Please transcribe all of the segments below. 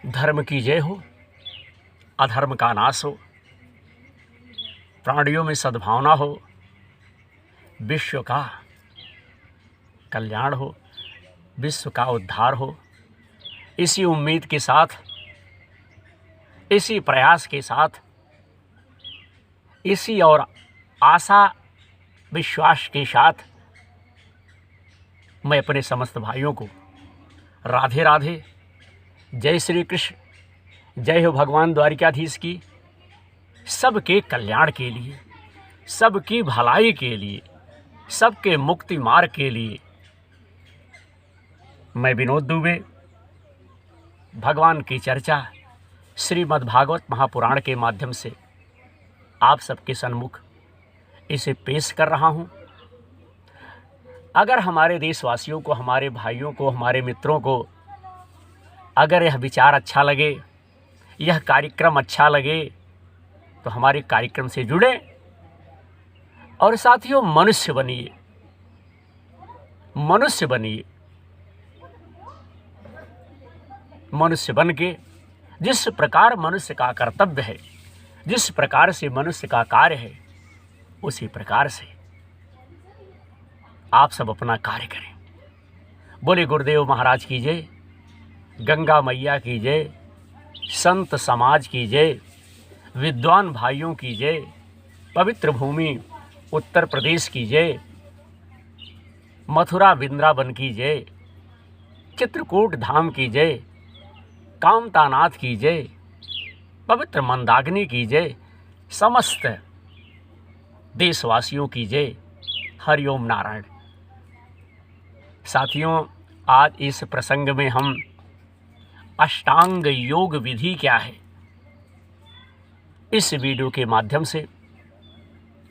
धर्म की जय हो, अधर्म का नाश हो, प्राणियों में सद्भावना हो, विश्व का कल्याण हो, विश्व का उद्धार हो। इसी उम्मीद के साथ, इसी प्रयास के साथ, इसी और आशा विश्वास के साथ मैं अपने समस्त भाइयों को राधे राधे, जय श्री कृष्ण, जय हो भगवान द्वारिकाधीश की। सबके कल्याण के लिए, सबकी भलाई के लिए, सबके मुक्ति मार्ग के लिए मैं विनोद दुबे भगवान की चर्चा श्रीमद् भागवत महापुराण के माध्यम से आप सबके सन्मुख इसे पेश कर रहा हूँ। अगर हमारे देशवासियों को, हमारे भाइयों को, हमारे मित्रों को अगर यह विचार अच्छा लगे, यह कार्यक्रम अच्छा लगे, तो हमारे कार्यक्रम से जुड़े और साथियों मनुष्य बनिए, मनुष्य बनिए। मनुष्य बन के जिस प्रकार मनुष्य का कर्तव्य है, जिस प्रकार से मनुष्य का कार्य है, उसी प्रकार से आप सब अपना कार्य करें। बोले गुरुदेव महाराज की जय, गंगा मैया की जय, संत समाज की जय, विद्वान भाइयों की जय, पवित्र भूमि उत्तर प्रदेश की जय, मथुरा वृंदावन की जय, चित्रकूट धाम की जय, कामतानाथ की जय, पवित्र मंदाकिनी की जय, समस्त देशवासियों की जय। हरिओम नारायण। साथियों, आज इस प्रसंग में हम अष्टांग योग विधि क्या है, इस वीडियो के माध्यम से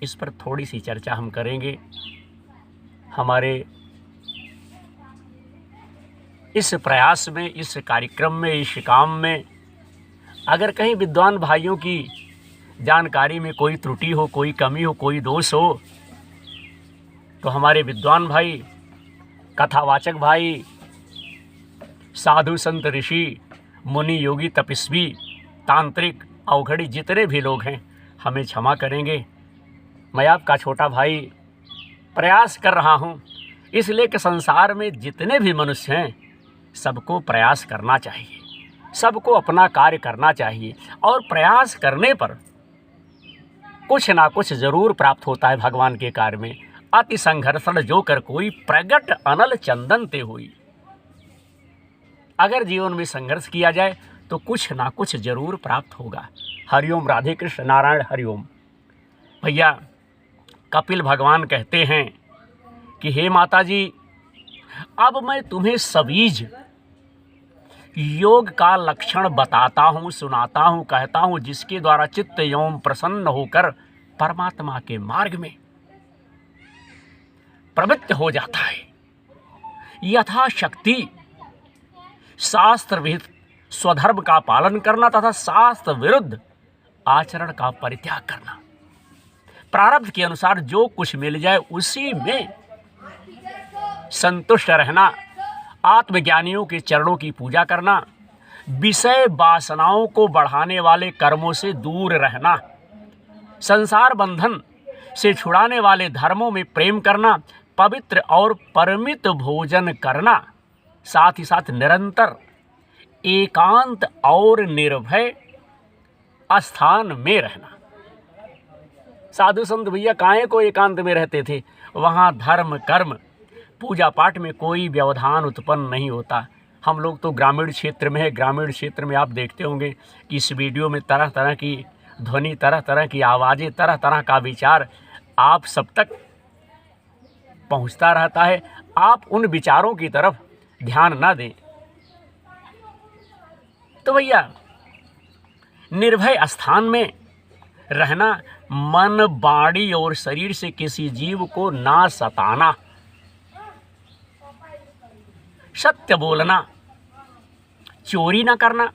इस पर थोड़ी सी चर्चा हम करेंगे। हमारे इस प्रयास में, इस कार्यक्रम में, इस काम में अगर कहीं विद्वान भाइयों की जानकारी में कोई त्रुटि हो, कोई कमी हो, कोई दोष हो, तो हमारे विद्वान भाई, कथावाचक भाई, साधु संत ऋषि मुनि योगी तपस्वी तांत्रिक अवघड़ी जितने भी लोग हैं हमें क्षमा करेंगे। मैं आपका छोटा भाई प्रयास कर रहा हूँ, इसलिए कि संसार में जितने भी मनुष्य हैं सबको प्रयास करना चाहिए, सबको अपना कार्य करना चाहिए और प्रयास करने पर कुछ ना कुछ जरूर प्राप्त होता है भगवान के कार्य में। अति संघर्षण जो कर कोई, प्रगट अनल चंदन ते हुई। अगर जीवन में संघर्ष किया जाए तो कुछ ना कुछ जरूर प्राप्त होगा। हरिओम, राधे कृष्ण, नारायण, हरिओम। भैया, कपिल भगवान कहते हैं कि हे माता जी, अब मैं तुम्हें सबीज योग का लक्षण बताता हूँ, सुनाता हूँ, कहता हूँ, जिसके द्वारा चित्त एवं प्रसन्न होकर परमात्मा के मार्ग में प्रवृत्त हो जाता है। यथाशक्ति शास्त्र विहित स्वधर्म का पालन करना तथा शास्त्र विरुद्ध आचरण का परित्याग करना, प्रारब्ध के अनुसार जो कुछ मिल जाए उसी में संतुष्ट रहना, आत्मज्ञानियों के चरणों की पूजा करना, विषय वासनाओं को बढ़ाने वाले कर्मों से दूर रहना, संसार बंधन से छुड़ाने वाले धर्मों में प्रेम करना, पवित्र और परमित भोजन करना, साथ ही साथ निरंतर एकांत और निर्भय स्थान में रहना। साधु संत भैया काहे को एकांत में रहते थे? वहाँ धर्म कर्म पूजा पाठ में कोई व्यवधान उत्पन्न नहीं होता। हम लोग तो ग्रामीण क्षेत्र में है। ग्रामीण क्षेत्र में आप देखते होंगे कि इस वीडियो में तरह तरह की ध्वनि, तरह तरह की आवाज़ें, तरह तरह का विचार आप सब तक पहुंचता रहता है। आप उन विचारों की तरफ ध्यान ना दें। तो भैया, निर्भय स्थान में रहना, मन, वाणी और शरीर से किसी जीव को ना सताना, सत्य बोलना, चोरी ना करना,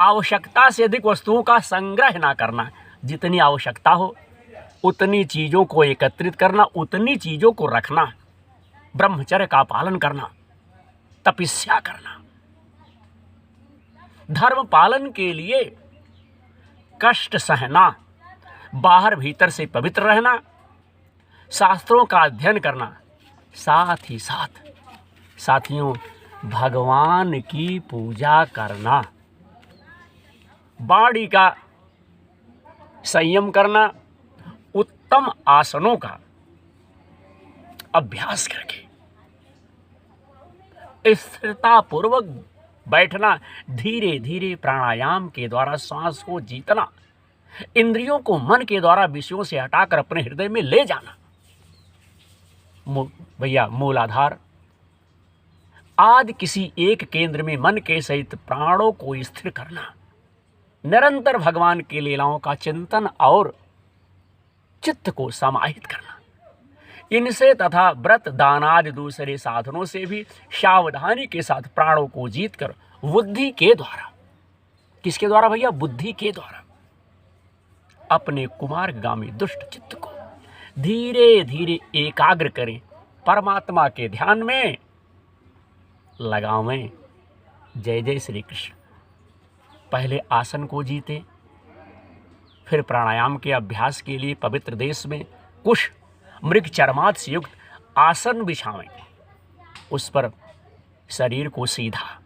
आवश्यकता से अधिक वस्तुओं का संग्रह ना करना, जितनी आवश्यकता हो उतनी चीज़ों को एकत्रित करना, उतनी चीज़ों को रखना, ब्रह्मचर्य का पालन करना, तपस्या करना, धर्म पालन के लिए कष्ट सहना, बाहर भीतर से पवित्र रहना, शास्त्रों का अध्ययन करना, साथ ही साथ साथियों भगवान की पूजा करना, वाणी का संयम करना, उत्तम आसनों का अभ्यास करके स्थिरता पूर्वक बैठना, धीरे धीरे प्राणायाम के द्वारा सांस को जीतना, इंद्रियों को मन के द्वारा विषयों से हटाकर अपने हृदय में ले जाना। भैया मूलाधार आदि किसी एक केंद्र में मन के सहित प्राणों को स्थिर करना, निरंतर भगवान की लीलाओं का चिंतन और चित्त को समाहित करना, इनसे तथा व्रत दान आदि दूसरे साधनों से भी सावधानी के साथ प्राणों को जीतकर बुद्धि के द्वारा, किसके द्वारा भैया? बुद्धि के द्वारा अपने कुमार्गामी दुष्ट चित्त को धीरे धीरे एकाग्र करें, परमात्मा के ध्यान में लगावें। जय जय श्री कृष्ण। पहले आसन को जीते, फिर प्राणायाम के अभ्यास के लिए पवित्र देश में कुश मृग चर्मात से युक्त आसन बिछावें, उस पर शरीर को सीधा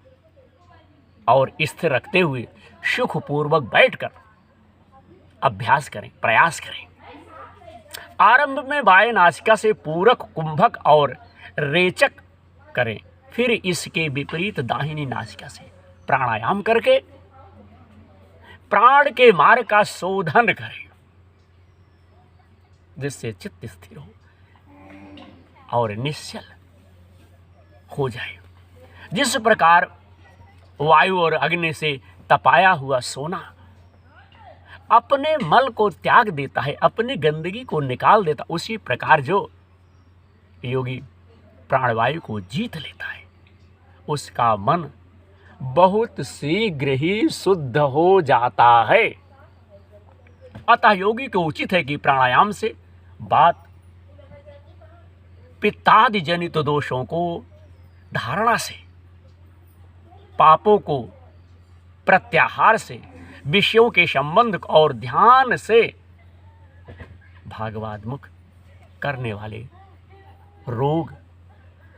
और स्थिर रखते हुए सुखपूर्वक बैठकर अभ्यास करें, प्रयास करें। आरंभ में बाएं नासिका से पूरक, कुंभक और रेचक करें, फिर इसके विपरीत दाहिनी नासिका से प्राणायाम करके प्राण के मार्ग का शोधन करें, जिससे चित्त स्थिर हो और निश्चल हो जाए। जिस प्रकार वायु और अग्नि से तपाया हुआ सोना अपने मल को त्याग देता है, अपनी गंदगी को निकाल देता, उसी प्रकार जो योगी प्राणवायु को जीत लेता है, उसका मन बहुत शीघ्र ही शुद्ध हो जाता है। अतः योगी को उचित है कि प्राणायाम से बात पित्तादि जनित दोषों को धारणा से, पापों को प्रत्याहार से, विषयों के संबंध और ध्यान से भागवतमुख करने वाले रोग,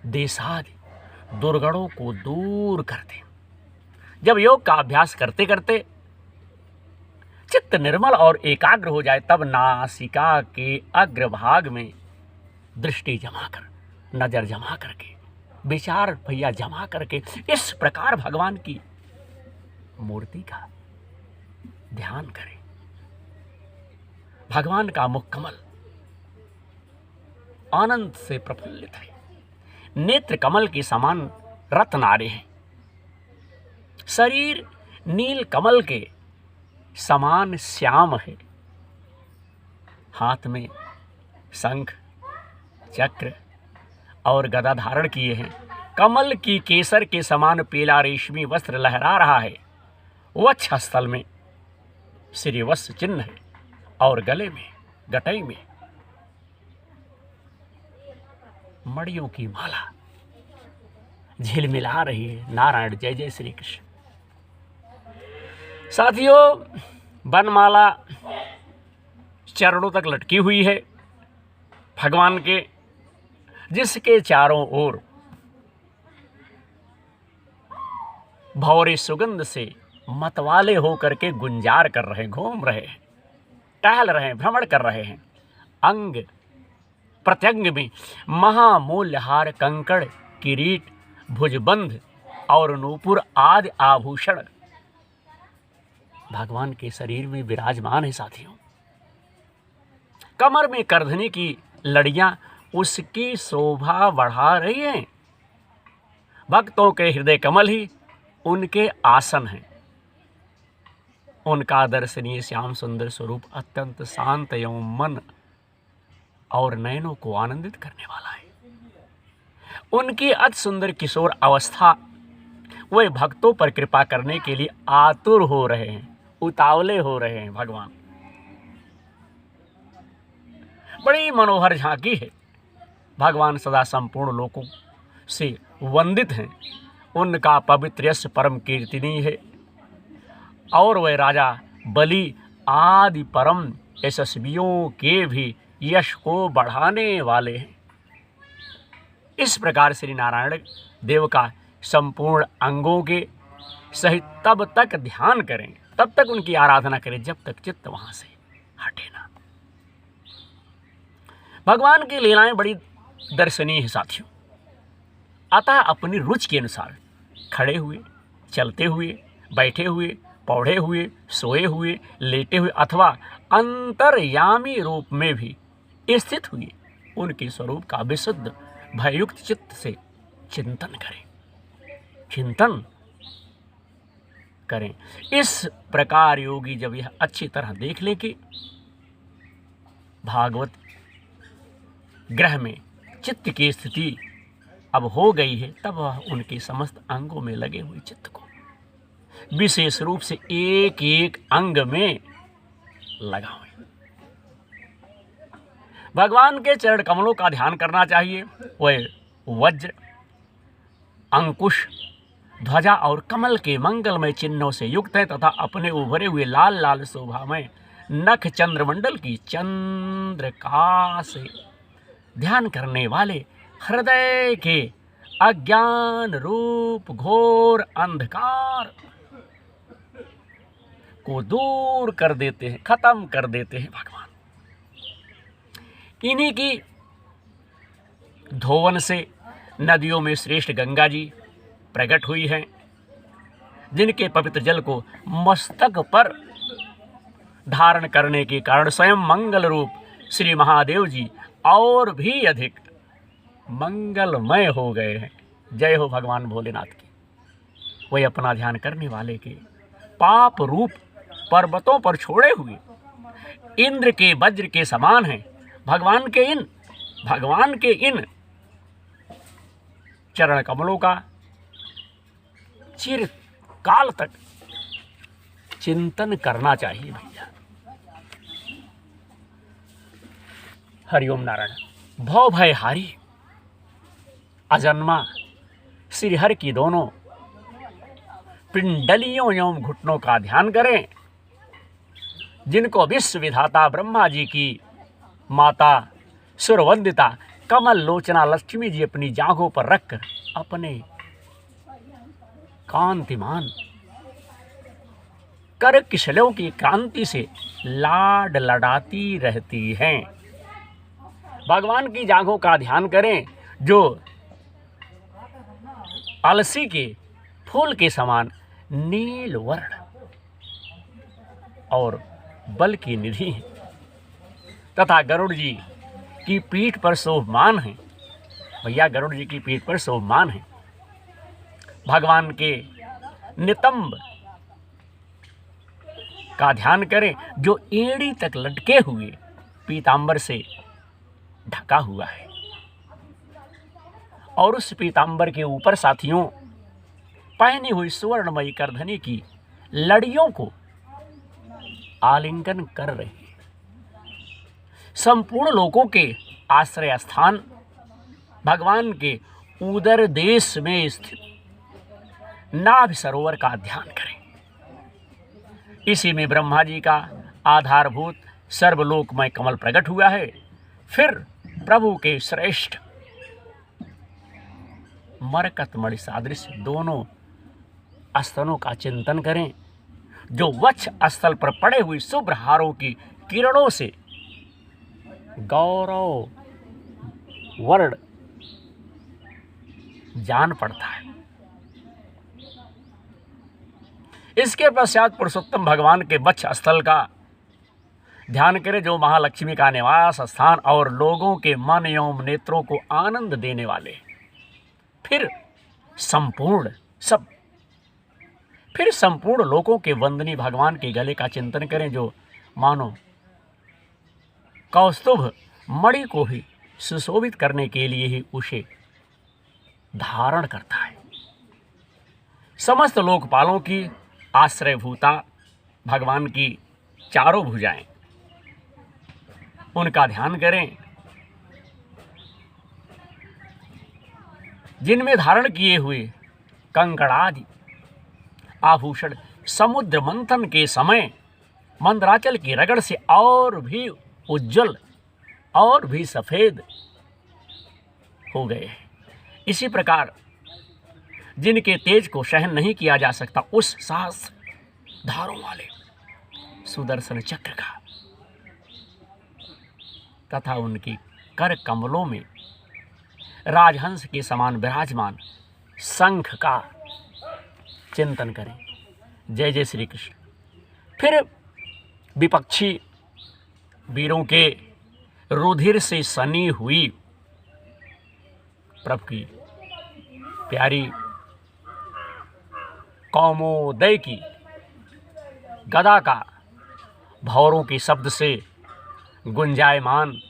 देशादि दुर्गुणों को दूर करते। जब योग का अभ्यास करते करते चित्त निर्मल और एकाग्र हो जाए, तब नासिका के अग्रभाग में दृष्टि जमा कर, नजर जमा करके, विचार भैया जमा करके इस प्रकार भगवान की मूर्ति का ध्यान करें। भगवान का मुख कमल आनंद से प्रफुल्लित है, नेत्र कमल के समान रत्नारे हैं, शरीर नील कमल के समान श्याम है, हाथ में शंख, चक्र और गदा धारण किए हैं, कमल की केसर के समान पीला रेशमी वस्त्र लहरा रहा है, वक्षस्थल में श्रीवत्स चिन्ह है और गले में, गटई में मड़ियों की माला झिलमिला रही है। नारायण जय जय श्री कृष्ण। साथियों, वनमाला चरणों तक लटकी हुई है भगवान के, जिसके चारों ओर भौरे सुगंध से मतवाले होकर के गुंजार कर रहे, घूम रहे हैं, टहल रहे हैं, भ्रमण कर रहे हैं। अंग प्रत्यंग में महामूल्य हार, कंकड़, किरीट, भुजबंध और नूपुर आदि आभूषण भगवान के शरीर में विराजमान है। साथियों, कमर में करधनी की लड़ियां उसकी शोभा बढ़ा रही हैं। भक्तों के हृदय कमल ही उनके आसन हैं। उनका दर्शनीय श्याम सुंदर स्वरूप अत्यंत शांत एवं मन और नयनों को आनंदित करने वाला है। उनकी अति सुंदर किशोर अवस्था वे भक्तों पर कृपा करने के लिए आतुर हो रहे हैं, उतावले हो रहे हैं। भगवान बड़ी मनोहर झांकी है। भगवान सदा संपूर्ण लोकों से वंदित हैं। उनका पवित्र यश परम कीर्तनीय है। और वह राजा बलि आदि परम यशस्वियों के भी यश को बढ़ाने वाले हैं। इस प्रकार श्री नारायण देव का संपूर्ण अंगों के सहित तब तक ध्यान करें, तब तक उनकी आराधना करें जब तक चित्त वहां से हटे ना। भगवान की लीलाएं बड़ी दर्शनीय है साथियों। अतः अपनी रुचि के अनुसार खड़े हुए, चलते हुए, बैठे हुए, पौड़े हुए, सोए हुए, लेटे हुए अथवा अंतर्यामी रूप में भी स्थित हुए उनके स्वरूप का विशुद्ध भययुक्त चित्त से चिंतन करें। इस प्रकार योगी जब यह अच्छी तरह देख ले कि भागवत ग्रह में चित्त की स्थिति अब हो गई है, तब वह उनके समस्त अंगों में लगे हुए चित्त को विशेष रूप से एक एक अंग में लगाएं। भगवान के चरण कमलों का ध्यान करना चाहिए। वह वज्र, अंकुश, ध्वजा और कमल के मंगलमय चिन्हों से युक्त है तथा अपने उभरे हुए लाल लाल शोभामय नख चंद्रमंडल की चंद्रका से ध्यान करने वाले हृदय के अज्ञान रूप घोर अंधकार को दूर कर देते हैं, खत्म कर देते हैं भगवान। इन्हीं की धोवन से नदियों में श्रेष्ठ गंगा जी प्रकट हुई हैं, जिनके पवित्र जल को मस्तक पर धारण करने के कारण स्वयं मंगल रूप श्री महादेव जी और भी अधिक मंगलमय हो गए हैं। जय हो भगवान भोलेनाथ की। वह अपना ध्यान करने वाले के पाप रूप पर्वतों पर छोड़े हुए इंद्र के वज्र के समान हैं। भगवान के इन चरण कमलों का चिरकाल तक चिंतन करना चाहिए भैया। हरिओम नारायण। भव भय हारी अजन्मा श्रीहरि की दोनों पिंडलियों एवं घुटनों का ध्यान करें, जिनको विश्व विधाता ब्रह्मा जी की माता सुरवंदिता कमल लोचना लक्ष्मी जी अपनी जांघों पर रखकर अपने कांतिमान कर किशलों की कांति से लाड लड़ाती रहती हैं। भगवान की जांघों का ध्यान करें, जो अलसी के फूल के समान नील वर्ण और बल की निधि है तथा गरुड़ जी की पीठ पर शोभमान है। भैया गरुड़ जी की पीठ पर शोभमान है। भगवान के नितंब का ध्यान करें, जो एड़ी तक लटके हुए पीतांबर से ढका हुआ है और उस पीतांबर के ऊपर साथियों पहनी हुई सुवर्णमयी करधनी की लड़ियों को आलिंगन कर रहे हैं। संपूर्ण लोकों के आश्रय स्थान भगवान के उदर देश में स्थित नाभि सरोवर का ध्यान करें। इसी में ब्रह्मा जी का आधारभूत सर्वलोकमय कमल प्रकट हुआ है। फिर प्रभु के श्रेष्ठ मरकतमणि सादृश दोनों स्तनों का चिंतन करें, जो वक्ष स्थल पर पड़े हुए शुभ्र हारों की किरणों से गौरव वर्ण जान पड़ता है। इसके पश्चात पुरुषोत्तम भगवान के वक्ष स्थल का ध्यान करें, जो महालक्ष्मी का निवास स्थान और लोगों के मन एवं नेत्रों को आनंद देने वाले। फिर संपूर्ण लोगों के वंदनीय भगवान के गले का चिंतन करें, जो मानो कौस्तुभ मणि को भी सुशोभित करने के लिए ही उसे धारण करता है। समस्त लोकपालों की आश्रयभूता भगवान की चारों भुजाएं, उनका ध्यान करें, जिनमें धारण किए हुए कंकड़ आदि आभूषण समुद्र मंथन के समय मंदराचल की रगड़ से और भी उज्जवल और भी सफेद हो गए। इसी प्रकार जिनके तेज को सहन नहीं किया जा सकता, उस साहस धारों वाले सुदर्शन चक्र का तथा उनकी कर कमलों में राजहंस के समान विराजमान शंख का चिंतन करें। जय जय श्री कृष्ण। फिर विपक्षी वीरों के रुधिर से सनी हुई प्रभु की प्यारी कौमोदय की गदा का भौरों के शब्द से गुंजायमान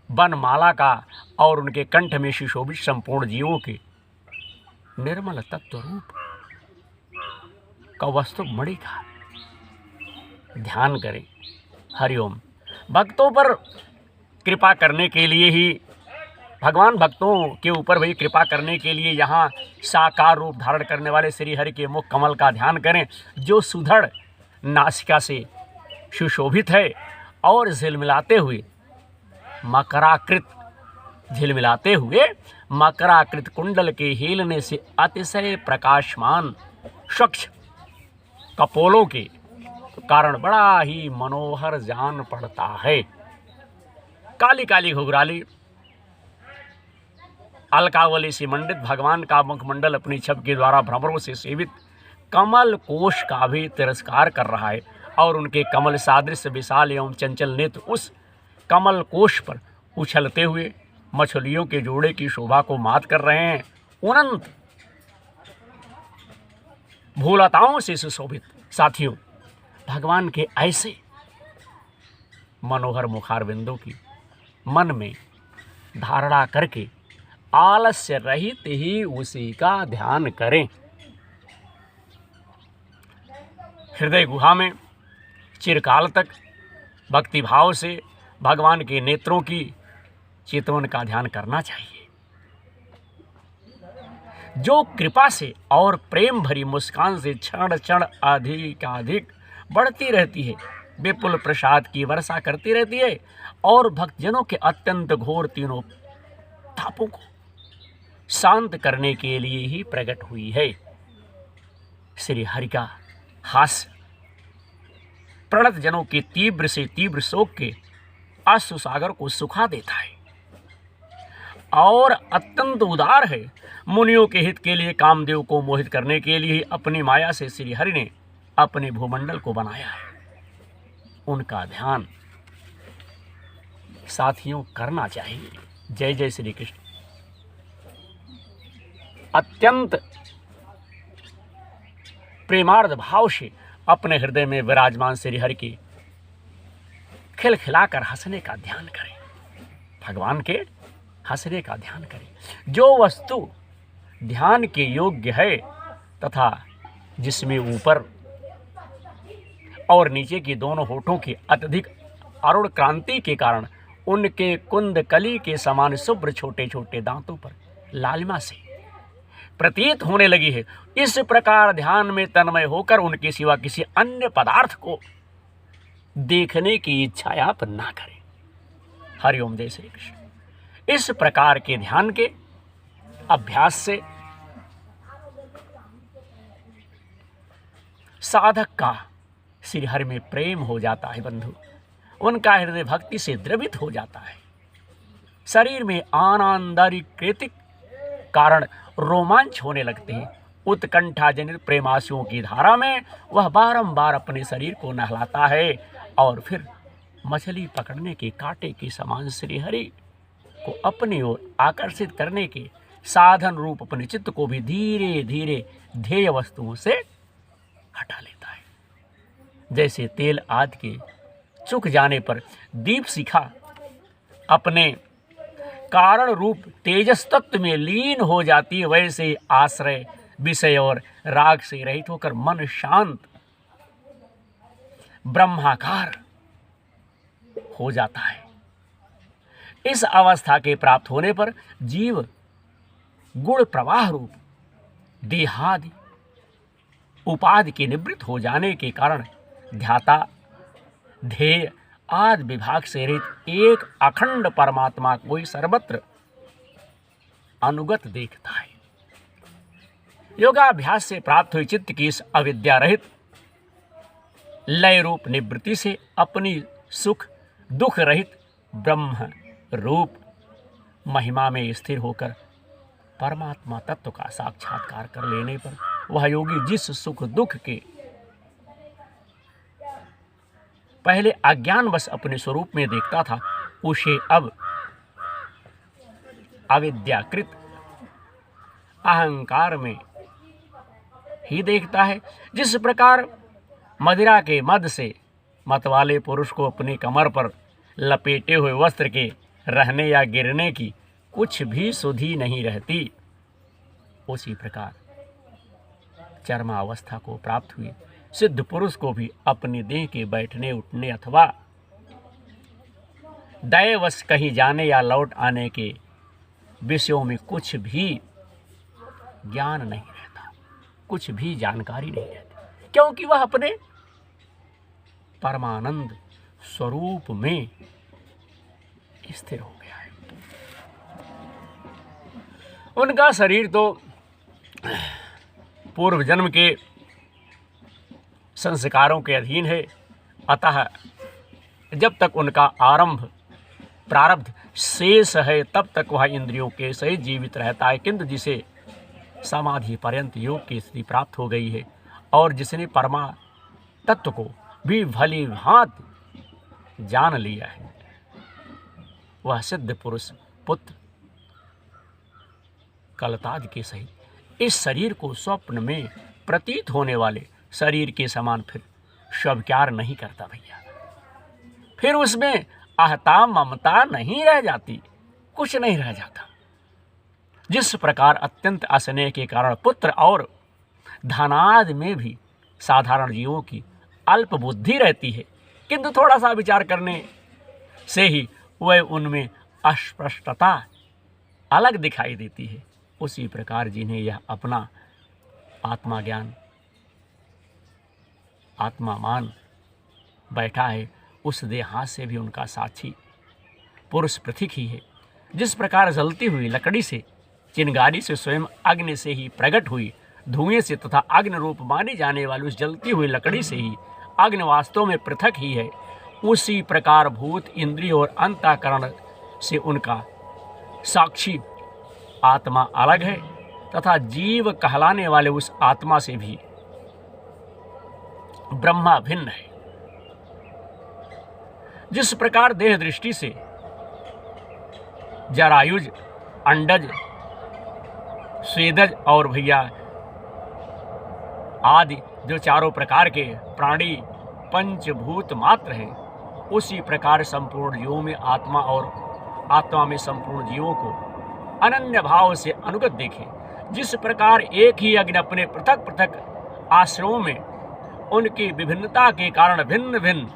वनमाला का और उनके कंठ में सुशोभित संपूर्ण जीवों के निर्मल तत्व रूप कौस्तुभ मणि का ध्यान करें। हरिओम। भक्तों पर कृपा करने के लिए ही, भगवान भक्तों के ऊपर भी कृपा करने के लिए यहाँ साकार रूप धारण करने वाले श्री हरि के मुख कमल का ध्यान करें, जो सुधड़ नासिका से सुशोभित है और झिलमिलाते हुए मकराकृत कुंडल के हिलने से अतिशय प्रकाशमान स्वच्छ कपोलों के कारण बड़ा ही मनोहर जान पड़ता है। काली काली घुघराली अलकावली से मंडित भगवान का मुखमंडल अपनी छब के द्वारा भ्रमरों से सेवित कमल कोश का भी तिरस्कार कर रहा है और उनके कमल सादृश विशाल एवं चंचल नेत्र उस कमल कोश पर उछलते हुए मछलियों के जोड़े की शोभा को मात कर रहे हैं। अनंत भूलताओं से सुशोभित साथियों, भगवान के ऐसे मनोहर मुखारविंदों की मन में धारणा करके आलस्य रहित ही उसी का ध्यान करें। हृदय गुहा में चिरकाल तक भक्तिभाव से भगवान के नेत्रों की चितवन का ध्यान करना चाहिए, जो कृपा से और प्रेम भरी मुस्कान से क्षण क्षण अधिकाधिक बढ़ती रहती है, विपुल प्रसाद की वर्षा करती रहती है और भक्तजनों के अत्यंत घोर तीनों तापों को शांत करने के लिए ही प्रकट हुई है। श्री हरि का हास्य प्रणत जनों के तीव्र से तीव्र शोक के अश्रु सागर को सुखा देता है और अत्यंत उदार है। मुनियों के हित के लिए, कामदेव को मोहित करने के लिए अपनी माया से श्री हरि ने अपने भूमंडल को बनाया है। उनका ध्यान साथियों करना चाहिए। जय जय श्री कृष्ण। अत्यंत प्रेमार्ध भाव से अपने हृदय में विराजमान श्री हरि की खिलखिलाकर हंसने का ध्यान करें, भगवान के हंसने का ध्यान करें। जो वस्तु ध्यान के योग्य है तथा जिसमें ऊपर और नीचे की दोनों होठों की अत्यधिक अरुण क्रांति के कारण उनके कुंदकली के समान शुभ्र छोटे छोटे दांतों पर लालिमा से प्रतीत होने लगी है, इस प्रकार ध्यान में तन्मय होकर उनके सिवा किसी अन्य पदार्थ को देखने की इच्छा आप ना करें। हरिओम जय श्री कृष्ण। इस प्रकार के ध्यान के अभ्यास से साधक का श्री हरि में प्रेम हो जाता है बंधु, उनका हृदय भक्ति से द्रवित हो जाता है। शरीर में आनंदारिकृतिक कारण रोमांच होने लगते हैं। उत्कंठा जनित प्रेमाशुओं की धारा में वह बारंबार अपने शरीर को नहलाता है और फिर मछली पकड़ने के कांटे के समान श्री हरि को अपनी ओर आकर्षित करने के साधन रूप अपने चित्त को भी धीरे धीरे ध्येय वस्तुओं से हटा लेता है। जैसे तेल आदि के चुक जाने पर दीप शिखा अपने कारण रूप तेजस तत्व में लीन हो जाती है, वैसे आश्रय विषय और राग से रहित होकर मन शांत ब्रह्माकार हो जाता है। इस अवस्था के प्राप्त होने पर जीव गुण प्रवाह रूप देहादि उपाधि के निवृत्त हो जाने के कारण ध्याता, ध्येय आदि विभाग से रहित एक अखंड परमात्मा को ही सर्वत्र अनुगत देखता है। योगाभ्यास से प्राप्त हुई चित्त की इस अविद्या रहित लय रूप निवृत्ति से अपनी सुख दुख रहित ब्रह्म रूप महिमा में स्थिर होकर परमात्मा तत्व का साक्षात्कार कर लेने पर वह योगी जिस सुख दुख के पहले अज्ञानवश अपने स्वरूप में देखता था, उसे अब अविद्याकृत अहंकार में ही देखता है। जिस प्रकार मदिरा के मद से मतवाले पुरुष को अपनी कमर पर लपेटे हुए वस्त्र के रहने या गिरने की कुछ भी सुधि नहीं रहती, उसी प्रकार चर्मावस्था को प्राप्त हुई सिद्ध पुरुष को भी अपनी देह के बैठने उठने अथवा दैवश कहीं जाने या लौट आने के विषयों में कुछ भी ज्ञान नहीं रहता, कुछ भी जानकारी नहीं रहती, क्योंकि वह अपने परमानंद स्वरूप में स्थिर हो गया है। उनका शरीर तो पूर्व जन्म के संस्कारों के अधीन है, अतः जब तक उनका प्रारब्ध शेष है तब तक वह इंद्रियों के सहित जीवित रहता है। किंतु जिसे समाधि पर्यंत योग की स्थिति प्राप्त हो गई है और जिसने परमा तत्व को भी भली भांति जान लिया है, वह सिद्ध पुरुष पुत्र कलताद के सहित इस शरीर को स्वप्न में प्रतीत होने वाले शरीर के समान फिर स्वीकार नहीं करता भैया। फिर उसमें अहता ममता नहीं रह जाती, कुछ नहीं रह जाता। जिस प्रकार अत्यंत अस्नेह के कारण पुत्र और धनादि में भी साधारण जीवों की अल्प बुद्धि रहती है, किंतु थोड़ा सा विचार करने से ही वह उनमें अस्पष्टता अलग दिखाई देती है, उसी प्रकार जिन्हें यह अपना आत्मा ज्ञान आत्मा मान बैठा है, उस देहात से भी उनका साक्षी पुरुष पृथक ही है। जिस प्रकार जलती हुई लकड़ी से चिंगारी से स्वयं अग्नि से ही प्रकट हुई धुएं से तथा अग्नि रूप मानी जाने वाली उस जलती हुई लकड़ी से ही अग्नि वास्तव में पृथक ही है, उसी प्रकार भूत इंद्रिय और अंतःकरण से उनका साक्षी आत्मा अलग है तथा जीव कहलाने वाले उस आत्मा से भी ब्रह्मा भिन्न है। जिस प्रकार देह दृष्टि से जरायुज, अंडज, स्वेदज और भैया आदि जो चारों प्रकार के प्राणी पंचभूत मात्र हैं, उसी प्रकार संपूर्ण जीवों में आत्मा और आत्मा में संपूर्ण जीवों को अनन्य भाव से अनुगत देखें। जिस प्रकार एक ही अग्नि अपने पृथक पृथक आश्रमों में उनकी विभिन्नता के कारण भिन्न भिन्न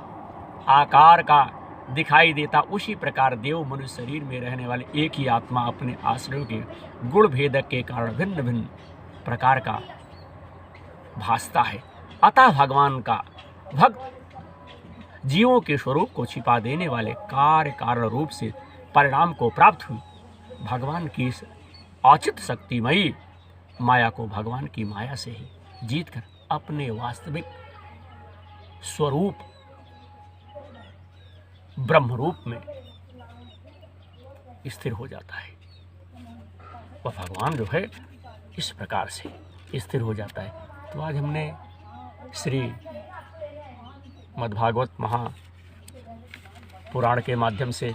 आकार का दिखाई देता, उसी प्रकार देव मनुष्य शरीर में रहने वाले एक ही आत्मा अपने आश्रयों के गुण भेदक के कारण भिन्न भिन्न प्रकार का भासता है। अतः भगवान का भक्त जीवों के स्वरूप को छिपा देने वाले कार्य कारण रूप से परिणाम को प्राप्त हुई भगवान की इस औचित शक्तिमयी माया को भगवान की माया से ही जीतकर अपने वास्तविक स्वरूप ब्रह्म रूप में स्थिर हो जाता है। वह भगवान जो है इस प्रकार से स्थिर हो जाता है। तो आज हमने श्री मद्भागवत महापुराण के माध्यम से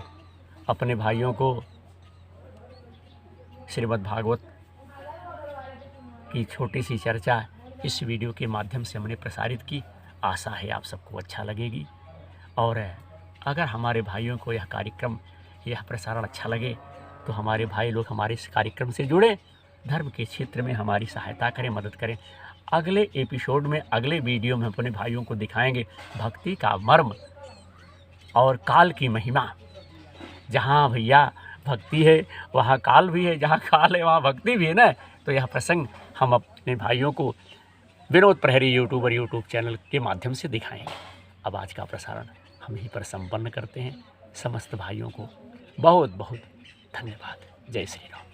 अपने भाइयों को श्रीमद्भागवत की छोटी सी चर्चा इस वीडियो के माध्यम से हमने प्रसारित की। आशा है आप सबको अच्छा लगेगी, और अगर हमारे भाइयों को यह कार्यक्रम, यह प्रसारण अच्छा लगे तो हमारे भाई लोग हमारे इस कार्यक्रम से जुड़े, धर्म के क्षेत्र में हमारी सहायता करें, मदद करें। अगले एपिसोड में, अगले वीडियो में अपने भाइयों को दिखाएंगे भक्ति का मर्म और काल की महिमा। जहाँ भैया भक्ति है वहाँ काल भी है, जहाँ काल है वहाँ भक्ति भी है ना। तो यह प्रसंग हम अपने भाइयों को विनोद प्रहरी यूट्यूब चैनल के माध्यम से दिखाएंगे। अब आज का प्रसारण हम यहीं पर संपन्न करते हैं। समस्त भाइयों को बहुत बहुत धन्यवाद। जय श्री राम।